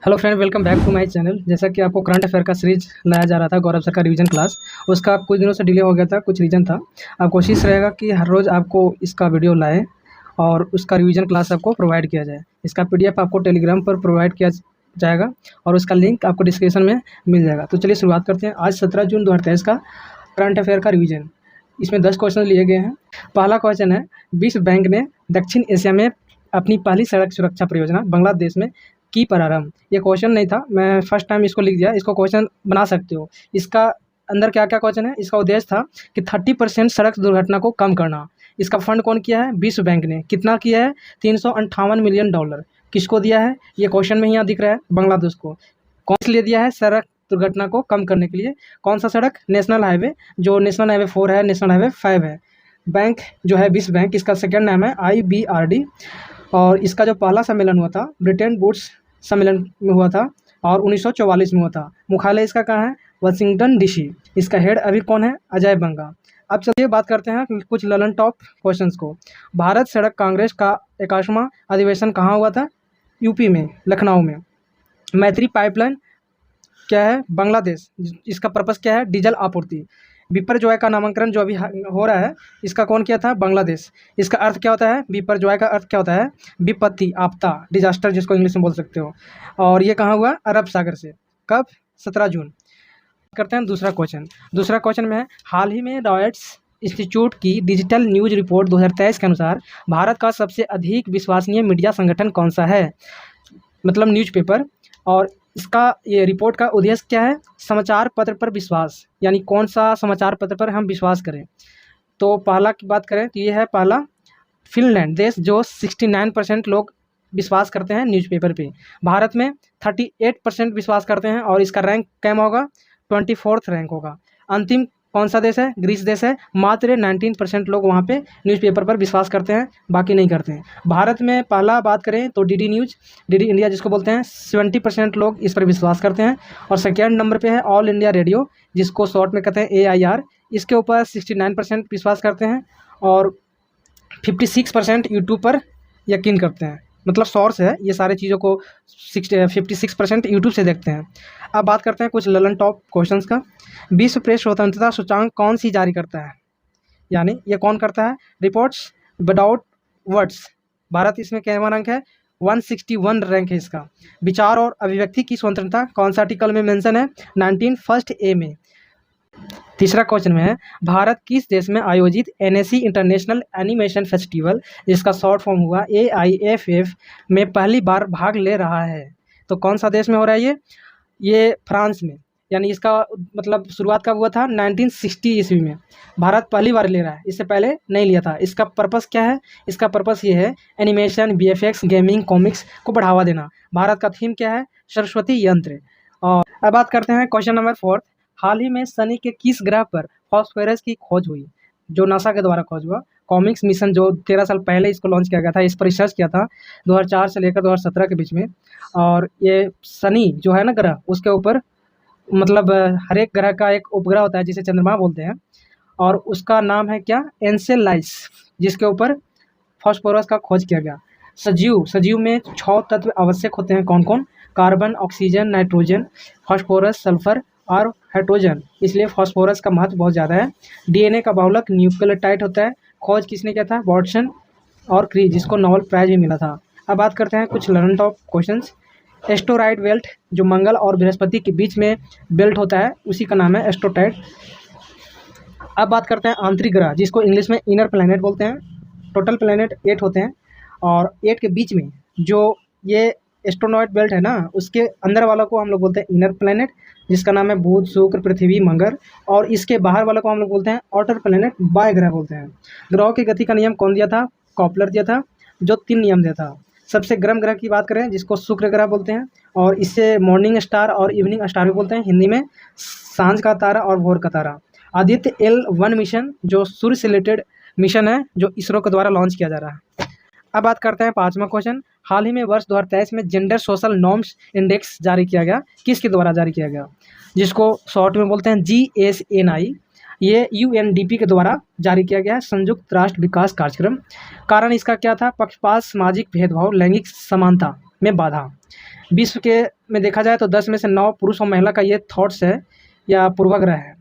Hello friend, welcome back to my channel. जैसा कि आपको करंट अफेयर का सीरीज लाया जा रहा था, गौरव सर का रिवीजन क्लास, उसका कुछ दिनों से डिले हो गया था, कुछ रीज़न था। अब कोशिश रहेगा कि हर रोज़ आपको इसका वीडियो लाएं और उसका रिवीजन क्लास आपको प्रोवाइड किया जाए। इसका पीडीएफ आपको टेलीग्राम पर प्रोवाइड किया जाएगा और उसका लिंक आपको डिस्क्रिप्शन में मिल जाएगा। तो चलिए शुरुआत करते हैं। आज 17 जून 2023 का करंट अफेयर का रिवीजन। इसमें 10 क्वेश्चन लिए गए हैं। पहला क्वेश्चन है, विश्व बैंक ने दक्षिण एशिया में अपनी पहली सड़क सुरक्षा परियोजना बांग्लादेश में की प्रारंभ। ये क्वेश्चन नहीं था, मैं फर्स्ट टाइम इसको लिख दिया। इसको क्वेश्चन बना सकते हो। इसका अंदर क्या क्या क्वेश्चन है। इसका उद्देश्य था कि 30% सड़क दुर्घटना को कम करना। इसका फंड कौन किया है? विश्व बैंक ने। कितना किया है? $358 मिलियन। किसको दिया है? ये क्वेश्चन में यहाँ दिख रहा है, बांग्लादेश को। कौन से लिए दिया है? सड़क दुर्घटना को कम करने के लिए। कौन सा सड़क? नेशनल हाईवे, जो नेशनल हाईवे 4 है, नेशनल हाईवे 5 है। बैंक जो है विश्व बैंक, इसका सेकेंड नाम है IBRD। और इसका जो पहला सम्मेलन हुआ था ब्रिटेन वुड्स सम्मेलन में हुआ था और 1944 में हुआ था। मुख्यालय इसका कहाँ है? Washington DC। इसका हेड अभी कौन है? अजय बंगा। अब चलिए बात करते हैं कुछ ललन टॉप क्वेश्चंस को। भारत सड़क कांग्रेस का 81वां अधिवेशन कहाँ हुआ था? यूपी में, लखनऊ में। मैत्री पाइपलाइन क्या है? बांग्लादेश। इसका पर्पस क्या है? डीजल आपूर्ति। बिपरजॉय का नामांकन जो अभी हो रहा है, इसका कौन किया था? बांग्लादेश। इसका अर्थ क्या होता है? बिपरजॉय का अर्थ क्या होता है? विपत्ति, आपदा, डिजास्टर, जिसको इंग्लिश में बोल सकते हो। और ये कहाँ हुआ? अरब सागर से। कब? 17 जून। करते हैं दूसरा क्वेश्चन। दूसरा क्वेश्चन में है, हाल ही में रॉयटर्स इंस्टीट्यूट की डिजिटल न्यूज रिपोर्ट 2023 के अनुसार भारत का सबसे अधिक विश्वसनीय मीडिया संगठन कौन सा है? मतलब न्यूज़पेपर। और इसका ये रिपोर्ट का उद्देश्य क्या है? समाचार पत्र पर विश्वास, यानी कौन सा समाचार पत्र पर हम विश्वास करें। तो पहला की बात करें तो ये है पहला, फिनलैंड देश, जो 69% लोग विश्वास करते हैं न्यूज़पेपर पे। भारत में 38% विश्वास करते हैं और इसका रैंक कैम होगा? 24th रैंक होगा। अंतिम कौन सा देश है? ग्रीस देश है। मात्र 19% लोग वहाँ पे न्यूज़पेपर पर विश्वास करते हैं, बाकी नहीं करते हैं। भारत में पहला बात करें तो DD न्यूज़, DD इंडिया जिसको बोलते हैं, 70% लोग इस पर विश्वास करते हैं। और सेकेंड नंबर पे है ऑल इंडिया रेडियो, जिसको शॉर्ट में कहते हैं AIR। इसके ऊपर 69% विश्वास करते हैं और 56% यूट्यूब पर यकीन करते हैं। मतलब सोर्स है, ये सारे चीज़ों को 56% यूट्यूब से देखते हैं। अब बात करते हैं कुछ ललन टॉप क्वेश्चंस का। विश्व प्रेस स्वतंत्रता सूचांक कौन सी जारी करता है? यानी ये कौन करता है? Reports without words. भारत इसमें क्या रैंक है? 161 रैंक है इसका। विचार और अभिव्यक्ति की स्वतंत्रता कौन सा आर्टिकल में मेंशन है? 19 फर्स्ट A में। तीसरा क्वेश्चन में है, भारत किस देश में आयोजित NSC इंटरनेशनल एनिमेशन फेस्टिवल, जिसका शॉर्ट फॉर्म हुआ AIFF, में पहली बार भाग ले रहा है? तो कौन सा देश में हो रहा है ये फ्रांस में। यानी इसका मतलब शुरुआत कब हुआ था? 1960 ईस्वी में। भारत पहली बार ले रहा है, इससे पहले नहीं लिया था। इसका पर्पस क्या है? इसका पर्पस ये है एनिमेशन, VFX, गेमिंग, कॉमिक्स को बढ़ावा देना। भारत का थीम क्या है? सरस्वती यंत्र। और अब बात करते हैं क्वेश्चन नंबर 4। हाल ही में शनि के किस ग्रह पर फॉस्फोरस की खोज हुई, जो नासा के द्वारा खोज हुआ? कॉमिक्स मिशन, जो 13 साल पहले इसको लॉन्च किया गया था, इस पर रिसर्च किया था 2004 से लेकर 2017 के बीच में। और ये शनि जो है ना ग्रह, उसके ऊपर मतलब हर एक ग्रह का एक उपग्रह होता है जिसे चंद्रमा बोलते हैं, और उसका नाम है क्या? एनसेलाइस, जिसके ऊपर फॉस्फोरस का खोज किया गया। सजीव में 6 तत्व आवश्यक होते हैं। कौन कौन? Carbon, oxygen, nitrogen, phosphorus, sulphur और हाइड्रोजन। इसलिए फॉस्फोरस का महत्व बहुत ज़्यादा है। DNA का बहुलक न्यूक्लियोटाइड होता है। खोज किसने किया था? वाटसन और क्री, जिसको नोबेल प्राइज भी मिला था। अब बात करते हैं कुछ learn top questions. Asteroid belt, जो मंगल और बृहस्पति के बीच में बेल्ट होता है, उसी का नाम है एस्ट्रोटाइड। अब बात करते हैं आंतरिक ग्रह, जिसको इंग्लिश में इनर प्लैनेट बोलते हैं। टोटल प्लैनेट 8 होते हैं और 8 के बीच में जो ये एस्ट्रोनॉइड बेल्ट है ना, उसके अंदर वाला को हम लोग बोलते हैं इनर प्लैनेट, जिसका नाम है बुध, शुक्र, पृथ्वी, मंगल। और इसके बाहर वाला को हम लोग बोलते हैं आउटर प्लैनेट, बाह्य ग्रह बोलते हैं। ग्रहों की गति का नियम कौन दिया था? कॉपलर दिया था, जो 3 नियम दिया था। सबसे गर्म ग्रह की बात करें, जिसको शुक्र ग्रह बोलते हैं, और इससे मॉर्निंग स्टार और इवनिंग स्टार भी बोलते हैं, हिंदी में सांझ का तारा और भोर का तारा। आदित्य L1 मिशन, जो सूर्य से रिलेटेड मिशन है, जो इसरो के द्वारा लॉन्च किया जा रहा है। अब बात करते हैं 5वां क्वेश्चन। हाल ही में वर्ष 2023 में जेंडर सोशल नॉर्म्स इंडेक्स जारी किया गया। किसके द्वारा जारी किया गया? जिसको शॉर्ट में बोलते हैं GSNI। ये UNDP के द्वारा जारी किया गया है, संयुक्त राष्ट्र विकास कार्यक्रम। कारण इसका क्या था? पक्षपात, सामाजिक भेदभाव, लैंगिक समानता में बाधा। विश्व के में देखा जाए तो 10 में से 9 पुरुष और महिला का ये थॉट्स है या पूर्वाग्रह है।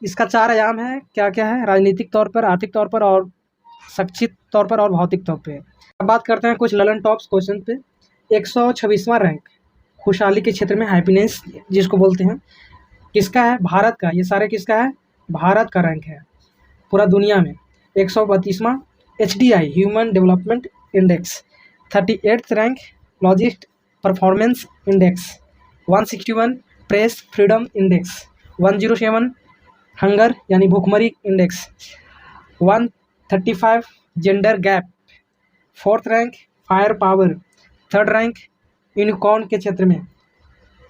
इसका 4 आयाम है, क्या क्या है? राजनीतिक तौर पर, आर्थिक तौर पर और शैक्षिक तौर पर और भौतिक तौर पे। अब बात करते हैं कुछ ललन टॉप्स क्वेश्चन पे। 126वां रैंक खुशहाली के क्षेत्र में, हैप्पीनेस जिसको बोलते हैं, किसका है? भारत का। ये सारे किसका है? भारत का रैंक है पूरा दुनिया में। 132वां HDI human development index. 38th rank logistics performance index. 161 press freedom index. 107 hunger यानी भूखमरी index. 135 gender gap. 4th rank fire power. 3rd rank unicorn के क्षेत्र में।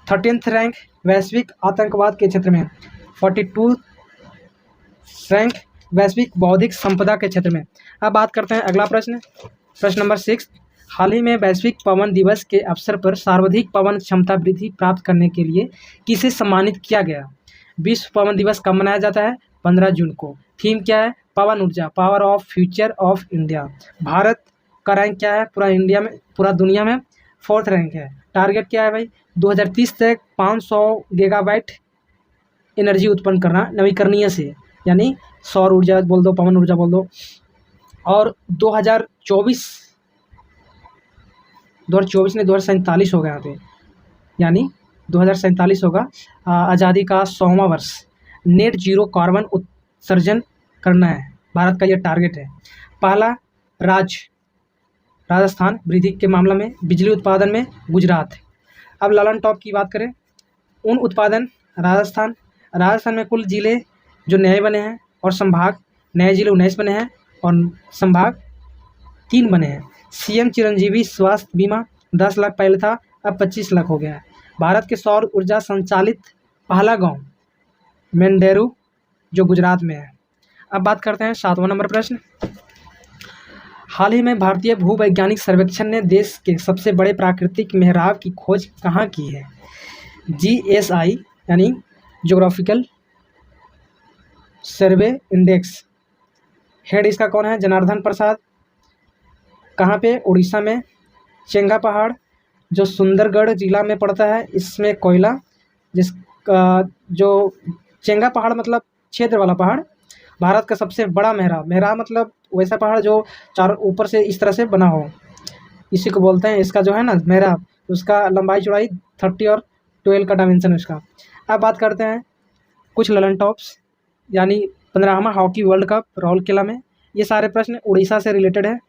13th रैंक वैश्विक आतंकवाद के क्षेत्र में। 42 रैंक वैश्विक बौद्धिक संपदा के क्षेत्र में। अब बात करते हैं अगला प्रश्न, प्रश्न नंबर 6। हाल ही में वैश्विक पवन दिवस के अवसर पर सर्वाधिक पवन क्षमता वृद्धि प्राप्त करने के लिए किसे सम्मानित किया गया? विश्व पवन दिवस कब मनाया जाता है? 15 जून को। थीम क्या है? पवन ऊर्जा, power of future of India. Bharat का रैंक क्या है पूरा इंडिया में, पूरा दुनिया में? 4th रैंक है। टारगेट क्या है भाई? 2030 तक 500 गीगावाट एनर्जी उत्पन्न करना नवीकरणीय से, यानी सौर ऊर्जा बोल दो, पवन ऊर्जा बोल दो। और 2024 ने 2047 होगा यहाँ पे, यानी 2047 होगा आज़ादी का 100वां वर्ष। नेट जीरो कार्बन उत्सर्जन करना है, भारत का ये टारगेट है। पहला राजस्थान वृद्धि के मामला में, बिजली उत्पादन में गुजरात। अब ललन टॉप की बात करें, उन उत्पादन राजस्थान में कुल जिले जो नए बने हैं और संभाग, नए जिले 19 बने हैं और संभाग 3 बने हैं। CM चिरंजीवी स्वास्थ्य बीमा 10 लाख पहले था, अब 25 लाख हो गया है। भारत के सौर ऊर्जा संचालित पहला गांव मेंडेरू जो गुजरात में है। अब बात करते हैं 7वां नंबर प्रश्न। हाल ही में भारतीय भूवैज्ञानिक सर्वेक्षण ने देश के सबसे बड़े प्राकृतिक मेहराब की खोज कहाँ की है? GSI यानी ज्योग्राफिकल सर्वे इंडेक्स। हेड इसका कौन है? जनार्दन प्रसाद। कहाँ पे? उड़ीसा में। चेंगा पहाड़ जो सुंदरगढ़ जिला में पड़ता है, इसमें कोयला, जिसका जो चेंगा पहाड़ मतलब क्षेत्र वाला पहाड़, भारत का सबसे बड़ा मेहराब मतलब वैसा पहाड़ जो चारों ऊपर से इस तरह से बना हो, इसी को बोलते हैं। इसका जो है ना मेहराब, उसका लंबाई चौड़ाई 30 और 12 का डायमेंशन है उसका। अब बात करते हैं कुछ ललन टॉप्स, यानी 15वां हॉकी वर्ल्ड कप राउरकेला में। ये सारे प्रश्न उड़ीसा से रिलेटेड है।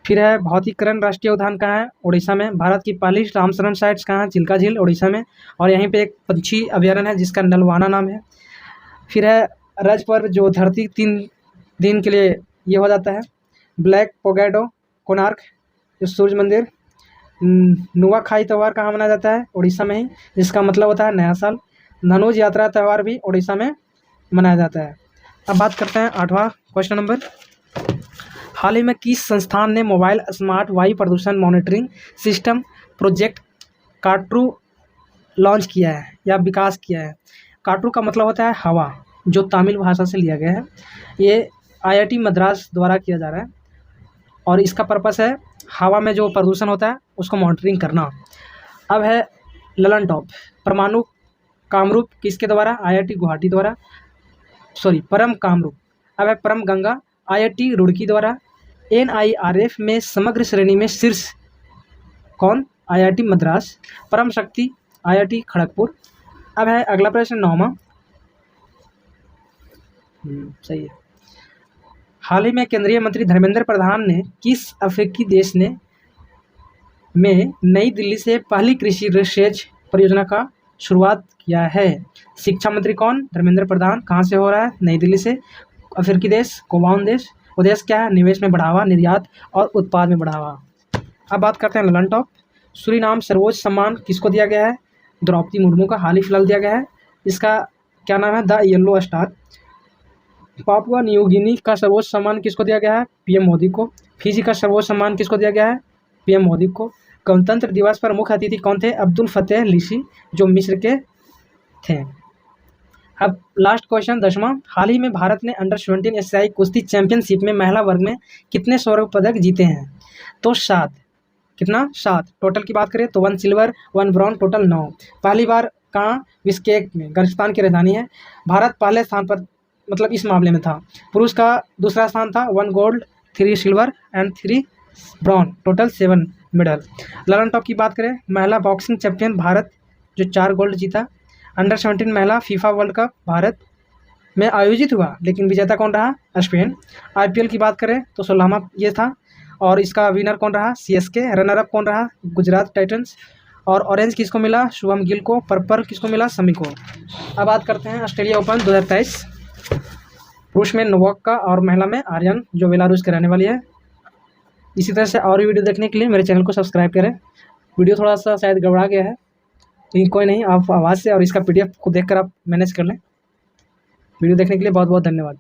फिर है भौतिकरण राष्ट्रीय उद्यान कहाँ है? उड़ीसा में। भारत की पहली रामसरण साइट्स कहाँ है? चिल्का झील उड़ीसा में। और यहीं पे एक पंछी अभयारण्य है जिसका नलवाना नाम है। फिर है रज पर्व जो धरती 3 दिन के लिए ये हो जाता है। ब्लैक पोगैडो कोणार्क जो सूर्य मंदिर। नुआखाई त्यौहार कहाँ मनाया जाता है? उड़ीसा में ही, जिसका मतलब होता है नया साल। धनुष यात्रा त्यौहार भी उड़ीसा में मनाया जाता है। अब बात करते हैं 8वां क्वेश्चन नंबर। हाल ही में किस संस्थान ने मोबाइल स्मार्ट वायु प्रदूषण मॉनिटरिंग सिस्टम प्रोजेक्ट काट्रू लॉन्च किया है या विकास किया है? काट्रू का मतलब होता है हवा, जो तमिल भाषा से लिया गया है। ये IIT मद्रास द्वारा किया जा रहा है और इसका पर्पस है हवा में जो प्रदूषण होता है उसको मॉनिटरिंग करना। अब है ललन टॉप, परमाणु कामरूप किसके द्वारा? IIT गुवाहाटी द्वारा, परम कामरूप। अब है परम गंगा IIT रुड़की द्वारा। NIRF में समग्र श्रेणी में शीर्ष कौन? IIT मद्रास। परम शक्ति IIT खड़गपुर। अब है अगला प्रश्न 9वां, सही है। हाल ही में केंद्रीय मंत्री धर्मेंद्र प्रधान ने किस अफ्रीकी देश में नई दिल्ली से पहली कृषि रिसर्च परियोजना का शुरुआत किया है? शिक्षा मंत्री कौन? धर्मेंद्र प्रधान। कहाँ से हो रहा है? नई दिल्ली से। अफ्रीकी देश कोवान देश। उद्देश्य क्या है? निवेश में बढ़ावा, निर्यात और उत्पाद में बढ़ावा। अब बात करते हैं ललन टॉप। सूरीनाम सर्वोच्च सम्मान किसको दिया गया है? द्रौपदी मुर्मू का हाल ही फिलहाल दिया गया है। इसका क्या नाम है? The yellow star. Papua New Guinea का सर्वोच्च सम्मान किसको दिया गया है? PM मोदी को। फिजी का सर्वोच्च सम्मान किसको दिया गया है? PM मोदी को। गणतंत्र दिवस पर मुख्य अतिथि कौन थे? अब्दुल फतेह लीसी जो मिस्र के थे। अब लास्ट क्वेश्चन 10वां। हाल ही में भारत ने अंडर 17 एशियाई कुश्ती चैंपियनशिप में महिला वर्ग में कितने स्वर्ण पदक जीते हैं? तो 7। कितना 7। टोटल की बात करें तो 1 सिल्वर 1 ब्रॉन्ज, टोटल 9। पहली बार कहाँ? बिश्केक में, किर्गिस्तान की राजधानी है। भारत पहले स्थान पर मतलब इस मामले में था। पुरुष का दूसरा स्थान था, 1 gold 3 silver and 3 bronze, total 7 medal. Lalan top की बात करें, महिला बॉक्सिंग चैंपियन भारत जो 4 गोल्ड जीता। अंडर 17 महिला फीफा वर्ल्ड कप भारत में आयोजित हुआ, लेकिन विजेता कौन रहा? स्पेन। आईपीएल की बात करें तो 16वां ये था और इसका विनर कौन रहा? सीएसके। रनर अप कौन रहा? गुजरात टाइटंस। और ऑरेंज किसको मिला? शुभम गिल को। पर्पल किसको मिला? शमी को। अब बात करते हैं ऑस्ट्रेलिया ओपन 2023। पुरुष में नोवाक का और महिला में आर्यन जो बेलारूस के रहने वाली है। इसी तरह से और भी वीडियो देखने के लिए मेरे चैनल को सब्सक्राइब करें। वीडियो थोड़ा सा शायद गड़बड़ा गया है, लेकिन कोई नहीं, आप आवाज़ से और इसका पीडीएफ को देखकर आप मैनेज कर लें। वीडियो देखने के लिए बहुत बहुत धन्यवाद।